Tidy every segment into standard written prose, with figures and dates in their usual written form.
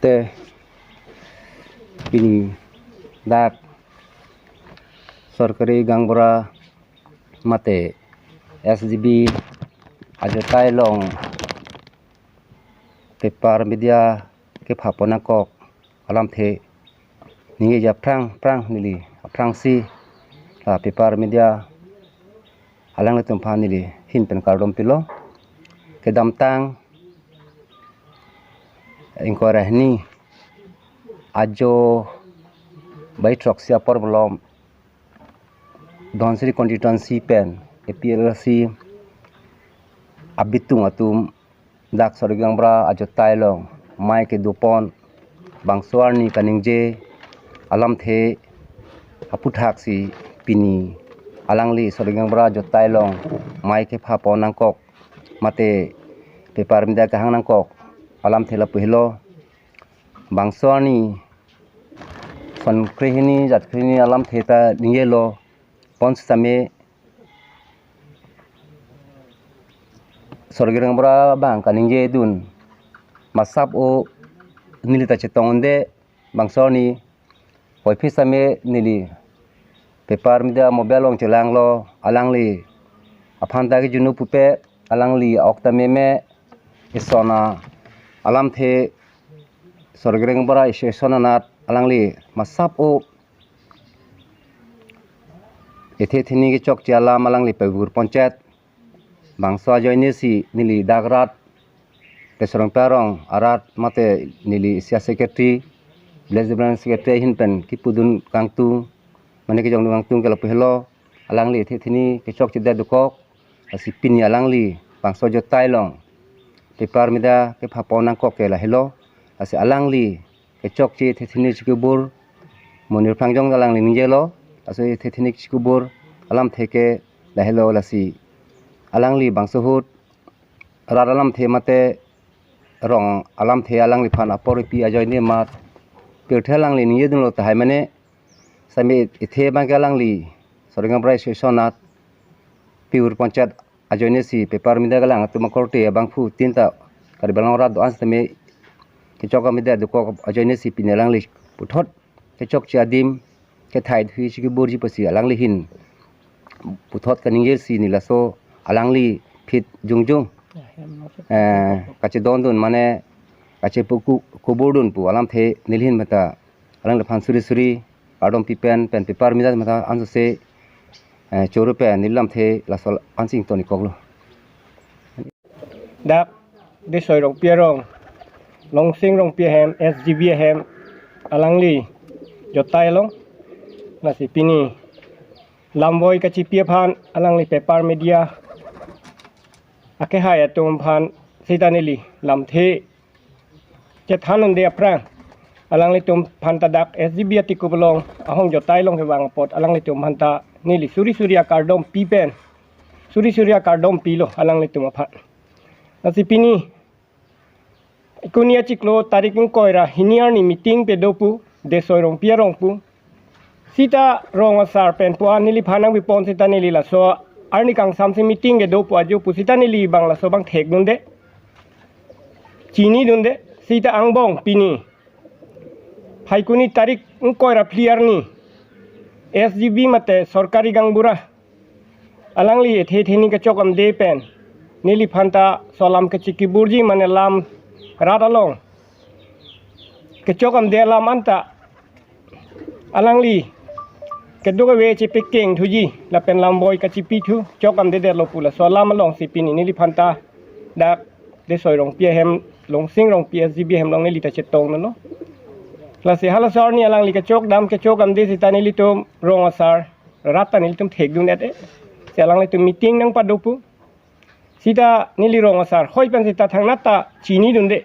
te pini dak sorkari gangbora mate SGB aja tailong pepar media ke phapona kok alam the ninge ja prang nili prang si pepar media alang le tumpa nili hin pen kardom pilo ke damtang ingko rahni ajo bai trok siapor belum Dhonsiri constituency pen APLC abitung atum dak sorgang bra ajo tailong mai ke dupon bangsuarni kaningje alam the aputhak si pini alangli sorgang bra ajo tailong mai ke phapon nangkok mate pepar minda kahang nangkok alam thela pehlo bangsuarni son krehini jatkrehini alam theta ningelo pons same sorgerang bra bang kaningje dun masap o nili ta chetonde bangsoni hoifi same nili pepar media mobile ong chelang lo alangli aphanda ge junu pupe alangli okta meme isona alam the sorgerang bra isona nat alangli masap o ethe thini ge chok chala malangli pegur panchayat bangsa joine si nili dagrat tesorong parong arat mate nili sia secretary blesibran secretary hinpen kipudun kangtung mane ke jong kangtung kala pehlo alangli ethe thini ke chok chida dukok asipin alangli bangsa jo tailong pepar mida ke phaponang kok ke la helo asi alangli ke chok chi ethe thini chikubur monir phangjong alangli ninjelo asoi ethe thini chikubur alam theke la helo lasi alangli bangsuhut raralam the mate rong alam the alangli phan apor pi ajoi ne mat pirthelangli niye dun lo tahai mane sami ithe bangalangli soringa brai sesonat piur panchayat ajoi ne si pepar mida galang tu makorte bangfu tinta kari balang rat ans tame ke choka mida duko ajoi ne si pinelangli puthot ke chok chadim ke thai thui chi burji pasi alangli hin puthot kaningel si nilaso alangli fit jungjung kache dondun mane kache puku kuburdun pu alam the nilhin mata alang le suri adom pipen pen pepar mida mata anso se chorupe nilam the lasol ansing toni koklo dak de soi rong pia rong long sing rong pia hem SGB hem alangli jotai long nasi pini lamboy kachi pia phan alangli pepar media ake haya tum phan sitanili lam the che thanon de aprang alangli tum phan tadak SGB atiku belong ahong jotai long hewang pot alangli tum hanta nili suri akardom pipen suri akardom pilo alangli tum phan nasi pini ikunia ciklo tariking koira hiniar ni meeting pe dopu de soirong pia rong pu sita rong asar pen pu anili phanang bipon sita nili la so arni kang samsi meeting ge dopu aju pu sita nili bang la so bang thek dunde chini dunde sita angbong pini haikuni tarik koira clear ni SGB mate sorkari gangbura alangli ethe theni ke chokam de pen nili phanta solam ke chiki burji mane lam radalong kecokam dia lam anta alangli keduga we ci pekeng thuji la pen lamboy ka ci pitu chokam de lo pula so lam long si pini nili phanta dak de soi rong pia hem long sing rong pia SGB hem long nili ta chetong no la se hala sar ni alangli ka chok dam ke chokam de si ta nili tum rong asar rata nili tum thek dun de se alangli tum meeting nang padopu sita nili rong asar hoi pen sita thangnata chini dunde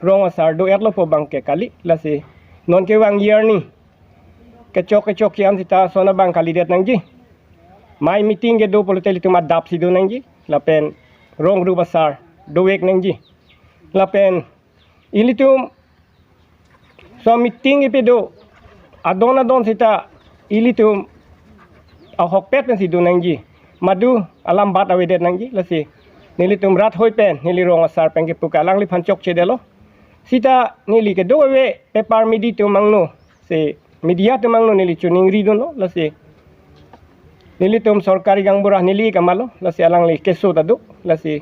rong asar do erlo po bangke kali lase non ke wang year ni kecok kiam sita sona bang kali det nangji mai meeting ge do politeli tuma dap si do nangji lapen rong ru basar do wek nangji lapen ilitum so meeting e pedo adon sita ilitum ahok pet pen si do nangji madu alam bat awedet nangji lasi nili tum rat hoi pen nili rong asar pen ke puka lang li phan chok che delo sita nili ke do we pepar midi tu mangno se media tu mangno nili chuning ri dono la se nili tum sorkari gang burah nili kamalo la se alang le keso tadu la se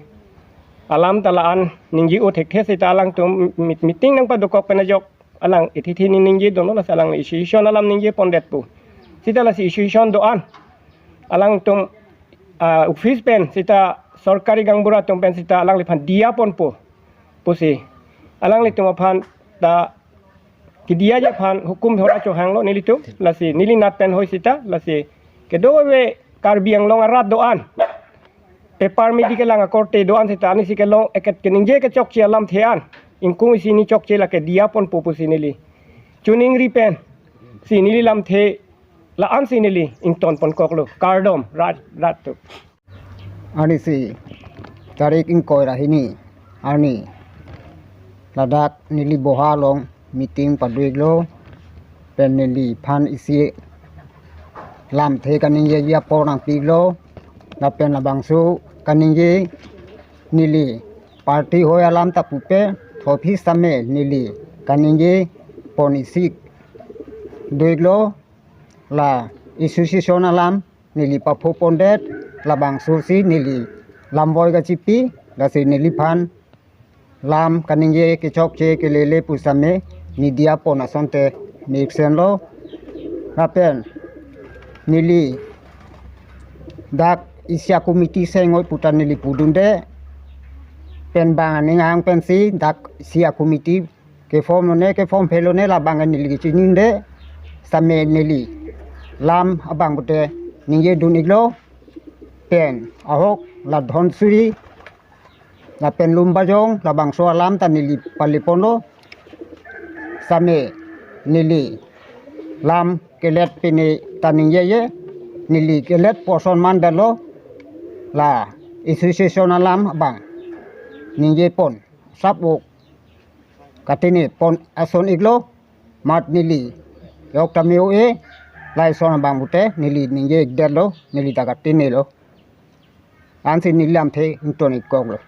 alam talaan ningji o thek the sita alang tum meeting nang padukok penajok alang itithi ni ningji dono la se alang institution alam ningji pondet pu sita la se institution doan alang tum office pen sita sorkari gang burah tum pen sita alang le phan dia pon po si alang le tum phan ta kidia ja phan hukum thora cho hang lo nili tu la si nili nat pen hoi sita la si ke do we karbiang long arat doan pepar medical lang korte doan sita ni si ke long eket ke ningje ke chok chi alam thean ingkung si ni chok chi la ke dia pon po si nili chuning ri pen si nili lam the la an si nili ington pon kok lo kardom rat tu ani si tarik ingkoi rahini ani ladak nili boha long meeting paduik lo pen nili phan isi lam the kaning ye ya porang pi lo la pen la bangsu kaning ye nili party hoy alam ta pupe thopi same nili kaning ye pon isi duik lo la institution alam nili papo pondet la bangsu si nili lamboy ka chipi la si nili phan lam kaning ye ke chok che ke lele pusame media pon asonte nixen lo rapen nili dak isya komiti sengoi putan nili pudunde pen bang ningang pensi dak sia komiti ke form ne ke form phelo ne la bang nili chininde same nili lam abang bute ningye duniglo pen ahok la dhonsuri la pen lumbajong la bang so alam ta nili palipono same nili lam kelet pini taning ye nili kelet poson mandalo la institution alam bang ningye pon sabuk katini pon ason iglo mat nili yok tamiu e lai son bang bute nili ningye delo nili takatini lo ansi nilam the intoni koglo